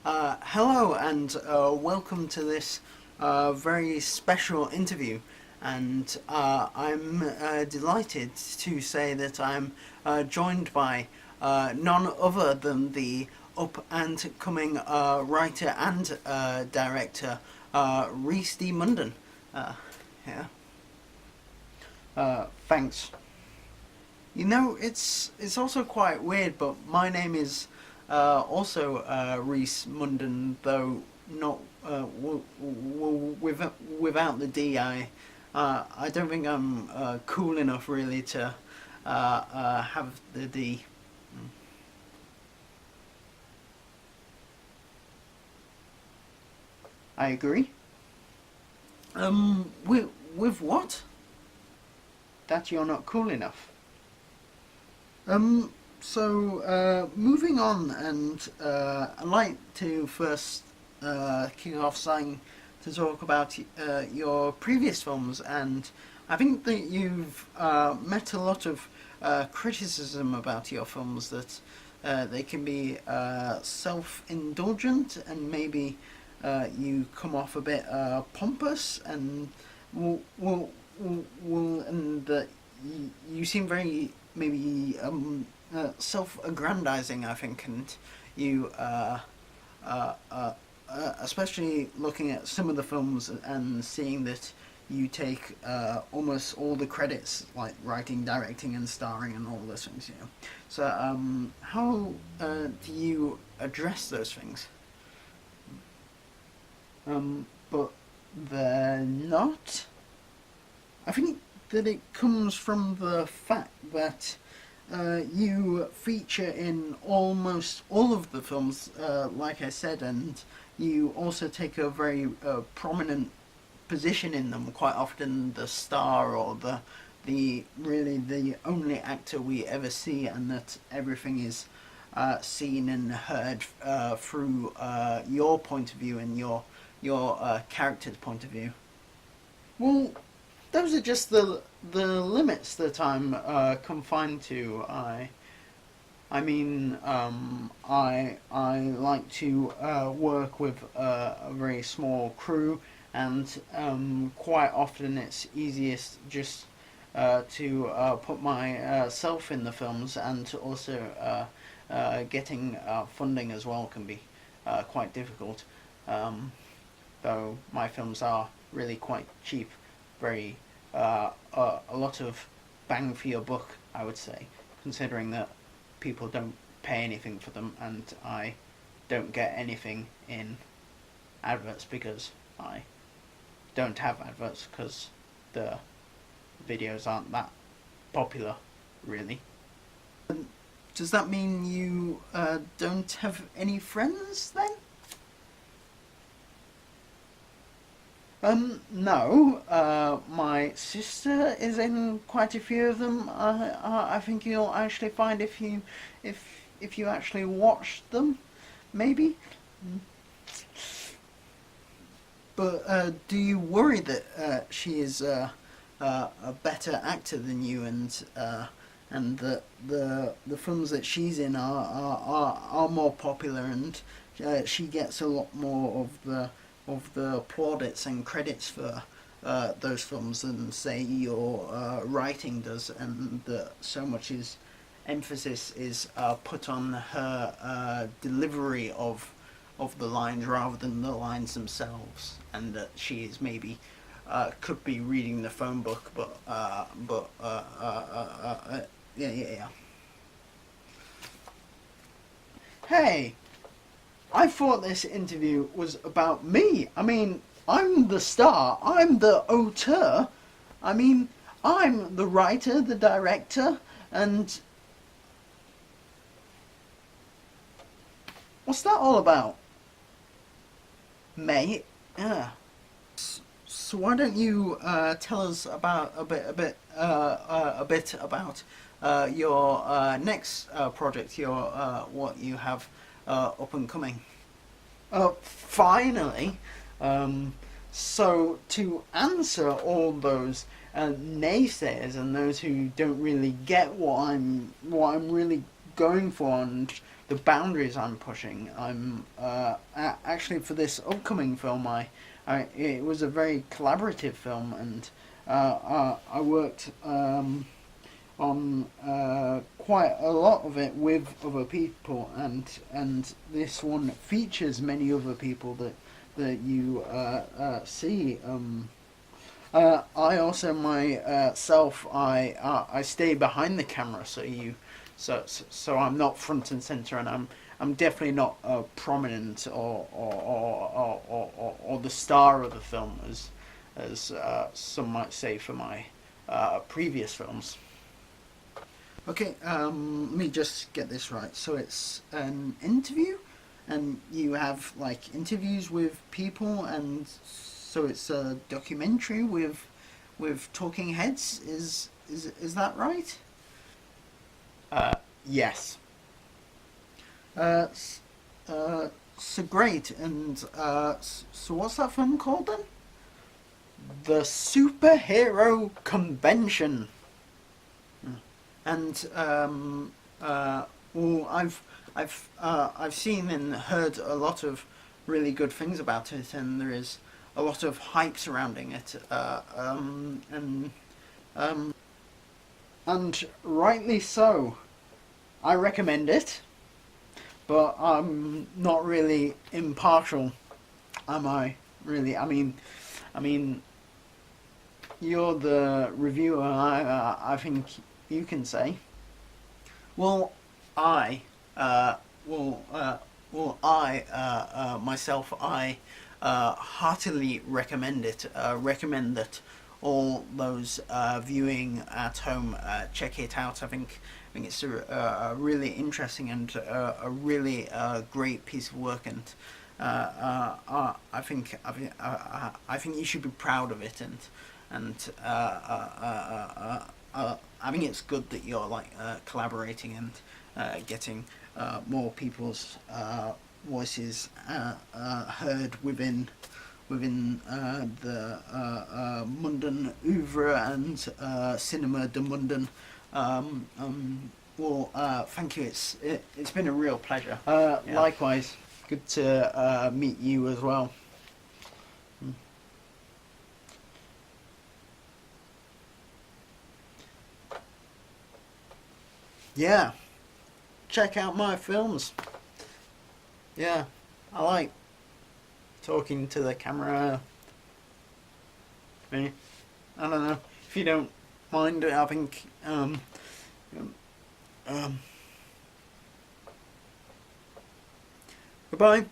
Hello and welcome to this very special interview, and I'm delighted to say that I'm joined by none other than the up and coming writer and director Rhys D Munden. Yeah. Thanks. You know, it's also quite weird, but my name is also Rhys Munden, though not without the D. I don't think I'm cool enough really to have the D. I agree. With what? That you're not cool enough. Moving on, and I'd like to first kick off saying to talk about your previous films, and I think that you've met a lot of criticism about your films, that they can be self-indulgent, and maybe you come off a bit pompous, and and that you seem very maybe self-aggrandizing, I think, and you uh, uh, especially looking at some of the films and seeing that you take almost all the credits, like writing, directing, and starring, and all those things. So, how do you address those things? But they're not. I think that it comes from the fact that you feature in almost all of the films, like I said, and you also take a very prominent position in them. Quite often, the star, or the really the only actor we ever see, and that everything is seen and heard through your point of view and your character's point of view. Well, those are just the limits that I'm confined to. I mean, I like to work with a very small crew, and quite often it's easiest just to put myself in the films, and also getting funding as well can be quite difficult. Um, though my films are really quite cheap, very a lot of bang for your buck, I would say, considering that people don't pay anything for them, and I don't get anything in adverts because I don't have adverts, because the videos aren't that popular, really. Does that mean you don't have any friends then? No. My sister is in quite a few of them. I think you'll actually find if you actually watch them, maybe. But do you worry that she is a better actor than you, and that the films that she's in are more popular, and she gets a lot more of the plaudits and credits for those films than, say, your writing does, and that so much emphasis is put on her delivery of the lines rather than the lines themselves, and that she is maybe could be reading the phone book, yeah. Hey, I thought this interview was about me. I mean, I'm the star. I'm the auteur. I mean, I'm the writer, the director, and what's that all about, mate? Yeah. So why don't you tell us about a bit about your next project, your what you have up and coming? Finally, so to answer all those naysayers and those who don't really get what I'm really going for and the boundaries I'm pushing. I'm actually, for this upcoming film, it was a very collaborative film, and I worked on quite a lot of it with other people, and this one features many other people that you see. I also myself, I stay behind the camera, so I'm not front and center, and I'm definitely not prominent or the star of the film as some might say for my previous films. Okay, let me just get this right. So it's an interview, and you have like interviews with people, and so it's a documentary with talking heads. Is that right? Yes. Uh, s- so great. And so what's that film called then? The Superhero Convention. And well, I've seen and heard a lot of really good things about it, and there is a lot of hype surrounding it, and rightly so. I recommend it, but I'm not really impartial, am I? Really, I mean, you're the reviewer. I think you can say. Well, I, uh, well, uh, myself, I heartily recommend it. Recommend that all those viewing at home check it out. I think it's a really interesting and a really great piece of work, and I think you should be proud of it, and I think it's good that you're like collaborating and getting more people's voices heard within the Munden oeuvre and cinema de Munden. Thank you. It's been a real pleasure. Yeah. Likewise, good to meet you as well. Yeah, check out my films. Yeah, I like talking to the camera. I don't know if you don't mind. I think um, goodbye.